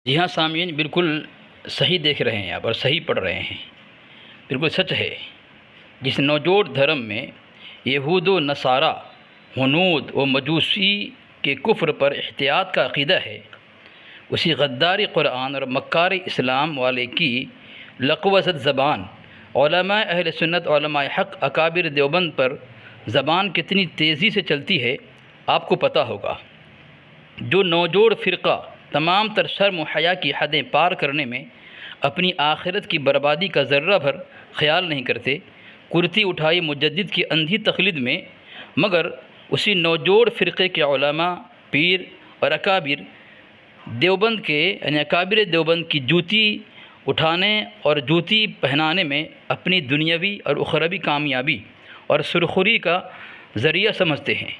جی ہاں سامعین، بالکل صحیح دیکھ رہے ہیں آپ اور صحیح پڑھ رہے ہیں۔ بالکل سچ ہے۔ جس نوجوڑ دھرم میں یہود و نصارہ، ہنود و مجوسی کے کفر پر احتیاط کا عقیدہ ہے، اسی غداری قرآن اور مکار اسلام والے کی لقوزت زبان علماء اہل سنت، علماء حق، اکابر دیوبند پر زبان کتنی تیزی سے چلتی ہے آپ کو پتہ ہوگا۔ جو نوجوڑ فرقہ تمام تر شرم و حیا کی حدیں پار کرنے میں اپنی آخرت کی بربادی کا ذرہ بھر خیال نہیں کرتے، کرتی اٹھائی مجدد کی اندھی تقلید میں، مگر اسی نوجوڑ فرقے کے علماء، پیر اور اکابر دیوبند کے یعنی اکابر دیوبند کی جوتی اٹھانے اور جوتی پہنانے میں اپنی دنیاوی اور اخروی کامیابی اور سرخری کا ذریعہ سمجھتے ہیں۔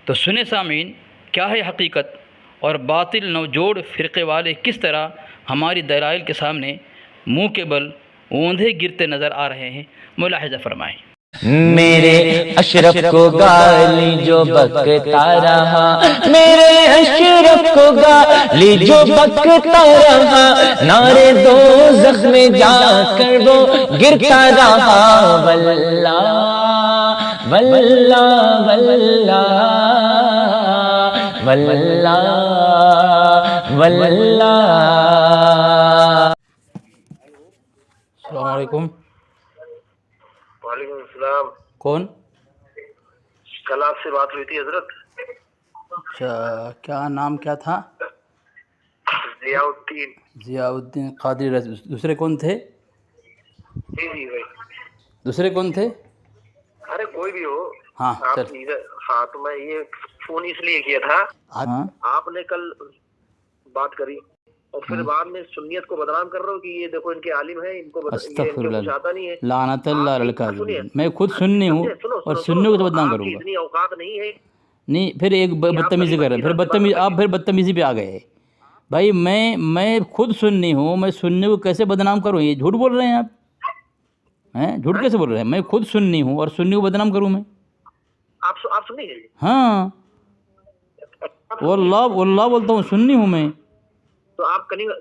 تو سنیں سامعین، کیا ہے حقیقت اور باطل نوجوڑ فرقے والے کس طرح ہماری دلائل کے سامنے منہ کے بل اوندھے گرتے نظر آ رہے ہیں، ملاحظہ فرمائیں۔ میرے اشرف کو گالی جو بکتا رہا، میرے اشرف کو گالی جو بکتا رہا، نعرے دوزخ میں جا کر وہ گرتا رہا۔ واللہ واللہ واللہ واللہ واللہ۔ السلام علیکم۔ وعلیکم السلام۔ کون؟ کل آپ سے بات ہوئی تھی حضرت۔ اچھا، کیا نام کیا تھا؟ ضیاء الدین۔ ضیاء الدین قادری رضوی۔ دوسرے کون تھے؟ جی بھائی۔ دوسرے کون تھے؟ ارے کوئی بھی ہو۔ ہاں آپ چل۔ ہاں تو میں یہ فون اس لیے کیا تھا، ہاں آپ نے کل بات کری اور پھر بعد میں سنیت کو بدنام کر رہے ہو کہ یہ دیکھو ان کے عالم ہیں، ان کو استغفر اللہ، کچھ آتا نہیں ہے۔ لعنت اللہ علی الکاذبین۔ میں خود سنی ہوں اور سننے کو تو بدنام کروں گا۔ اتنی اوقات نہیں ہے۔ نہیں، پھر ایک بدتمیزی کر رہے ہیں، پھر آپ پھر بدتمیزی پہ آ گئے۔ بھائی میں خود سنی ہوں، میں سننے کو کیسے بدنام کروں؟ یہ جھوٹ بول رہے ہیں آپ، ہیں؟ جھوٹ کیسے بول رہے ہیں؟ میں خود سنی ہوں اور سننے کو بدنام کروں میں؟ آپ سنی ہے؟ ہاں واللہ بولتا ہوں، سنی ہوں میں۔ تو آپ کنیم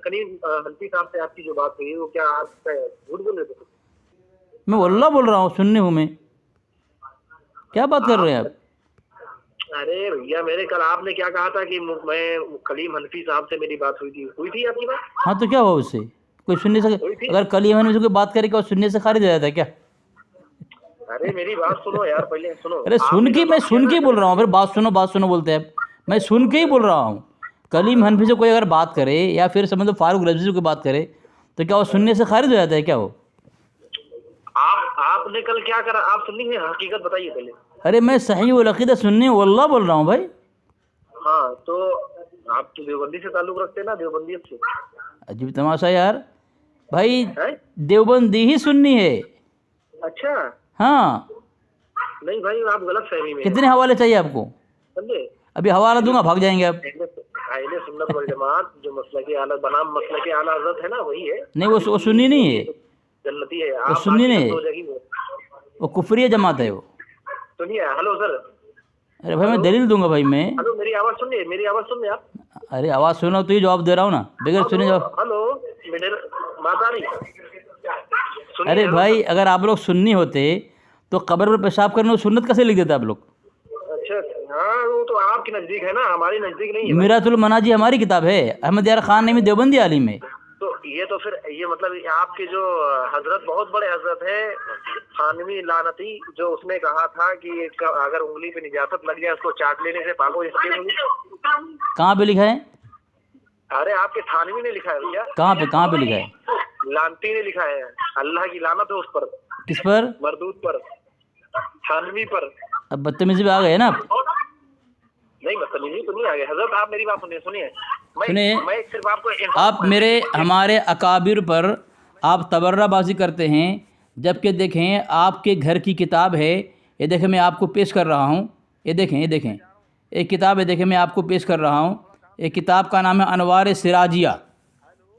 حنفی صاحب سے آپ کی جو بات ہوئی وہ کیا آپ جھوٹ بول رہے تھے؟ میں واللہ بول رہا ہوں، سنی ہوں میں۔ کیا بات کر رہے ہیں آپ؟ ارے بھیا، میرے کل آپ نے کیا کہا تھا کہ میں کلیم حنفی صاحب سے میری بات ہوئی تھی آپ کی بات؟ ہاں تو کیا ہوا اس سے؟ کوئی سننے سے اگر کلیم حنفی سے کوئی بات کرے گا سننے سے خارج ہو جاتا ہے کیا؟ ارے میری بات سنو یار، پہلے سنو۔ ارے سن کے بول رہا ہوں، پھر بات سنو بولتے ہیں۔ میں سن کے ہی بول رہا ہوں۔ کلیم حنفی سے کوئی اگر بات کرے یا پھر سمجھو فاروق رضوی سے کوئی بات کرے تو کیا وہ سننے سے خارج ہو جاتا ہے کیا وہ؟ آپ نے کل کیا کرا؟ آپ سنی ہے؟ حقیقت بتائیے پہلے۔ ارے میں صحیح والعقیدہ سننی واللہ بول رہا ہوں بھائی۔ ہاں تو آپ تو دیوبندی سے تعلق رکھتے ہیں نا، دیوبندیت سے۔ عجیب تماشا یار بھائی، دیوبندی ہی سننی ہے۔ اچھا ہاں نہیں بھائی، آپ غلط فہمی میں۔ کتنے حوالے چاہیے آپ کو؟ سمجھے؟ ابھی حوالہ دوں گا، بھاگ جائیں گے آپ۔ اہل سنت والجماعت جو مسلک اعلیٰ بنام مسلک اعلیٰ حضرت ہے نا، وہی ہے۔ نہیں، وہ سنی نہیں ہے، جنتی ہے۔ وہ سنی نہیں ہے، وہ کفریہ جماعت ہے وہ۔ سنیے، ہلو سر۔ ارے بھائی میں دلیل دوں گا بھائی میں۔ ہلو، میری آواز سنیے آپ۔ ارے آواز سنو تو ہی جواب دے رہا ہوں نا، بغیر سنے جواب۔ ہلو، میرے بات آ رہی؟ ارے بھائی اگر آپ لوگ سنی ہوتے تو قبر پر پیشاب کرنے کو سنت کیسے لکھ دیتے آپ لوگ؟ اچھا ہاں، وہ تو آپ کے نزدیک ہے نا، ہماری نزدیک نہیں ہے۔ میرات المناجی ہماری کتاب ہے، احمد یار خان نمی دیوبندی عالم ہے۔ تو پھر یہ مطلب آپ کے جو حضرت بہت بڑے حضرت ہے خانوی لعنتی، جو اس نے کہا تھا کہ اگر انگلی پہ نجاست لگ جائے اس کو چاٹ لینے سے پاکو۔ کہاں پہ لکھا ہے؟ ارے آپ کے تھانوی نے لکھا ہے بھیا۔ کہاں پہ لکھا ہے؟ لانتی نے لکھا ہے، اللہ کی لعنت ہے اس پر۔ کس پر؟ مردود پر، تھانوی پر۔ اب بدتمیزی پہ آ گئے نا آپ۔ نہیں بدتمیزی تو نہیں آ گئے حضرت، آپ میری بات سنیے۔ میں صرف آپ کو آپ ہمارے اکابر پر آپ تبرہ بازی کرتے ہیں، جبکہ دیکھیں آپ کے گھر کی کتاب ہے، یہ دیکھیں میں آپ کو پیش کر رہا ہوں، یہ دیکھیں ایک کتاب ہے، دیکھیں میں آپ کو پیش کر رہا ہوں۔ ایک کتاب کا نام ہے انوار سراجیہ۔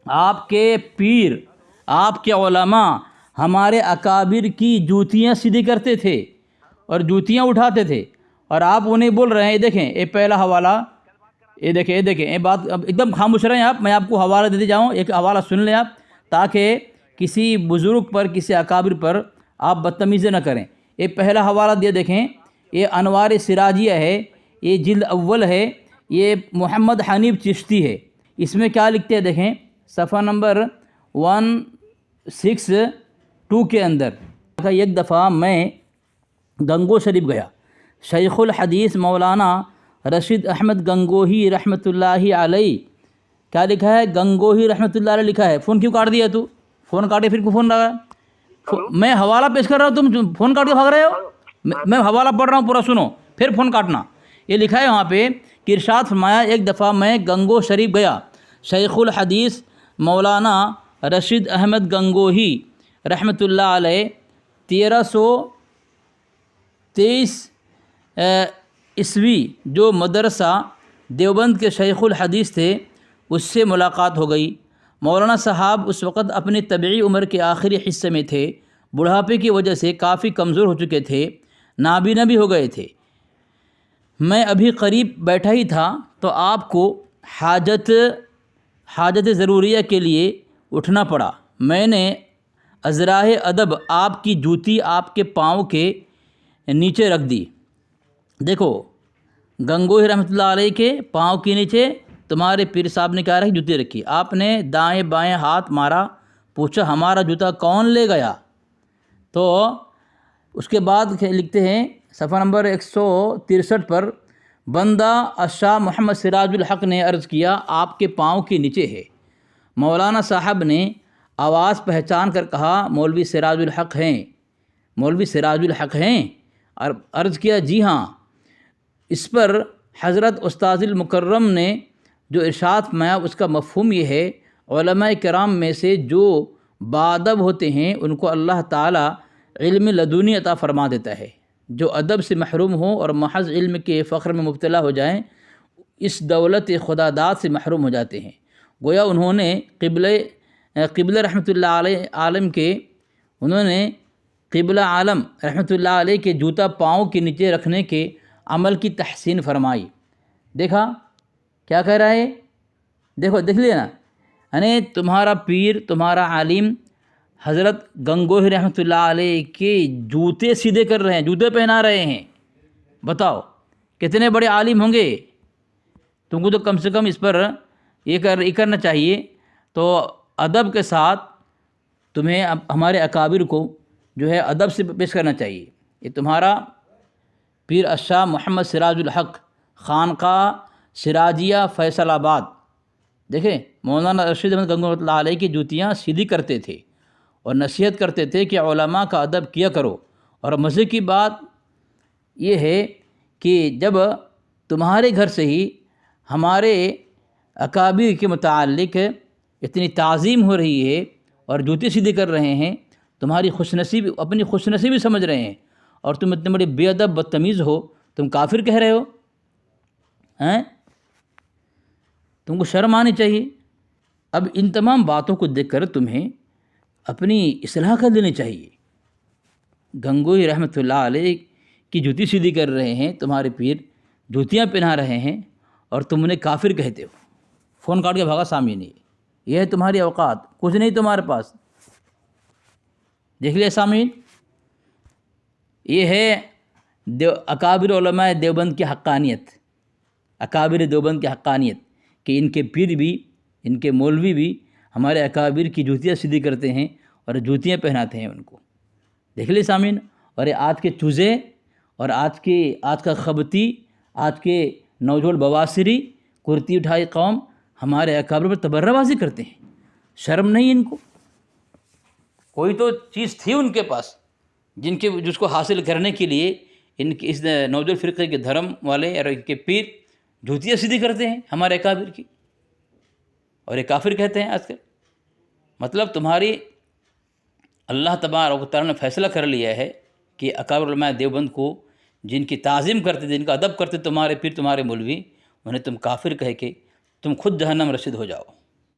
آپ کے پیر، آپ کے علماء ہمارے اکابر کی جوتیاں سیدھی کرتے تھے اور جوتیاں اٹھاتے تھے، اور آپ انہیں بول رہے ہیں۔ یہ دیکھیں، یہ پہلا حوالہ، یہ دیکھیں یہ بات اب ایک دم خاموش رہیں آپ، میں آپ کو حوالہ دیتے جاؤں، ایک حوالہ سن لیں آپ تاکہ کسی بزرگ پر کسی اکابر پر آپ بدتمیزی نہ کریں۔ یہ پہلا حوالہ دیا دیکھیں، یہ انوار سراجیہ ہے، یہ جلد اول ہے، یہ محمد حنیف چشتی ہے۔ اس میں کیا لکھتے ہیں دیکھیں، صفحہ نمبر 162 کے اندر ایک دفعہ میں گنگو شریف گیا، شیخ الحدیث مولانا رشید احمد گنگوہی رحمۃ اللہ علیہ، کیا لکھا ہے؟ گنگوہی رحمۃ اللہ علیہ لکھا ہے۔ فون کیوں کاٹ دیا تو؟ فون کاٹے پھر کیوں فون لگا؟ میں حوالہ پیش کر رہا ہوں، تم فون کاٹ کے بھاگ رہے ہو۔ میں حوالہ پڑھ رہا ہوں، پورا سنو پھر فون کاٹنا۔ یہ لکھا ہے وہاں پہ کہ ارشاد فرمایا، ایک دفعہ میں گنگو شریف گیا، شیخ الحدیث مولانا رشید احمد گنگوہی رحمۃ اللہ علیہ 1323 عیسوی جو مدرسہ دیوبند کے شیخ الحدیث تھے، اس سے ملاقات ہو گئی۔ مولانا صاحب اس وقت اپنی طبعی عمر کے آخری حصے میں تھے، بڑھاپے کی وجہ سے کافی کمزور ہو چکے تھے، نابینا بھی ہو گئے تھے۔ میں ابھی قریب بیٹھا ہی تھا تو آپ کو حاجت ضروریہ کے لیے اٹھنا پڑا۔ میں نے ازراہ ادب آپ کی جوتی آپ کے پاؤں کے نیچے رکھ دی۔ دیکھو، گنگوہی رحمۃ اللہ علیہ کے پاؤں کے نیچے تمہارے پیر صاحب نے کیا رکھی؟ جوتی رکھی۔ آپ نے دائیں بائیں ہاتھ مارا، پوچھا ہمارا جوتا کون لے گیا؟ تو اس کے بعد لکھتے ہیں صفحہ نمبر 163 پر، بندہ الشاہ محمد سراج الحق نے عرض کیا آپ کے پاؤں کے نیچے ہے۔ مولانا صاحب نے آواز پہچان کر کہا مولوی سراج الحق ہیں، مولوی سراج الحق ہیں؟ اور عرض کیا جی ہاں۔ اس پر حضرت استاذ المکرم نے جو ارشاد فرمایا اس کا مفہوم یہ ہے، علماء کرام میں سے جو باادب ہوتے ہیں ان کو اللہ تعالیٰ علم لدنی عطا فرما دیتا ہے، جو ادب سے محروم ہوں اور محض علم کے فخر میں مبتلا ہو جائیں اس دولت خدا داد سے محروم ہو جاتے ہیں۔ گویا انہوں نے قبلہ رحمۃ اللہ علیہ عالم کے انہوں نے قبلہ عالم رحمۃ اللہ علیہ کے جوتا پاؤں کے نیچے رکھنے کے عمل کی تحسین فرمائی۔ دیکھا کیا کہہ رہا ہے؟ دیکھ لیا نا، یعنی تمہارا پیر تمہارا عالم حضرت گنگوہی رحمۃ اللہ علیہ کے جوتے سیدھے کر رہے ہیں، جوتے پہنا رہے ہیں۔ بتاؤ کتنے بڑے عالم ہوں گے؟ تم کو تو کم سے کم اس پر یہ کرنا چاہیے۔ تو ادب کے ساتھ تمہیں ہمارے اکابر کو جو ہے ادب سے پیش کرنا چاہیے۔ یہ تمہارا پیر الشاہ محمد سراج الحق، خانقاہ سراجیہ فیصل آباد، دیکھیں مولانا رشید احمد گنگوہی رحمۃ اللہ علیہ کی جوتیاں سیدھی کرتے تھے اور نصیحت کرتے تھے کہ علماء کا ادب کیا کرو۔ اور مزے کی بات یہ ہے کہ جب تمہارے گھر سے ہی ہمارے اکابر کے متعلق اتنی تعظیم ہو رہی ہے اور جوتے سیدھے کر رہے ہیں، تمہاری اپنی خوش نصیبی سمجھ رہے ہیں، اور تم اتنے بڑے بے ادب بدتمیز ہو، تم کافر کہہ رہے ہو ہیں؟ تم کو شرم آنی چاہیے۔ اب ان تمام باتوں کو دیکھ کر تمہیں اپنی اصلاح کر لینی چاہیے۔ گنگوہی رحمۃ اللہ علیہ کی جوتی سیدھی کر رہے ہیں تمہارے پیر، جوتیاں پہنا رہے ہیں، اور تم انہیں کافر کہتے ہو۔ فون کاٹ کے بھاگا سامعین، یہ ہے تمہاری اوقات، کچھ نہیں تمہارے پاس۔ دیکھ لیا سامعین، یہ ہے اکابر علماء دیوبند کی حقانیت، اکابر دیوبند کی حقانیت، کہ ان کے پیر بھی ان کے مولوی بھی ہمارے اکابر کی جوتیاں سیدھی کرتے ہیں اور جوتیاں پہناتے ہیں ان کو۔ دیکھ لیں سامعین، اور یہ آج کے چوزے اور آج کا خبتی، آج کے نوجوان بواسری کرتی اٹھائی قوم ہمارے اکابر پر تبرہ بازی کرتے ہیں۔ شرم نہیں ان کو؟ کوئی تو چیز تھی ان کے پاس جس کو حاصل کرنے کے لیے اس نوجوان فرقے کے دھرم والے اور ان کے پیر جوتیاں سیدھی کرتے ہیں ہمارے اکابر کی، اور یہ کافر کہتے ہیں آج کل۔ مطلب تمہاری اللہ تبارک و تعالیٰ نے فیصلہ کر لیا ہے کہ اکابر علماء دیوبند کو جن کی تعظیم کرتے تھے، جن کا ادب کرتے تمہارے پیر تمہارے مولوی، انہیں تم کافر کہہ کے تم خود جہنم رسید ہو جاؤ۔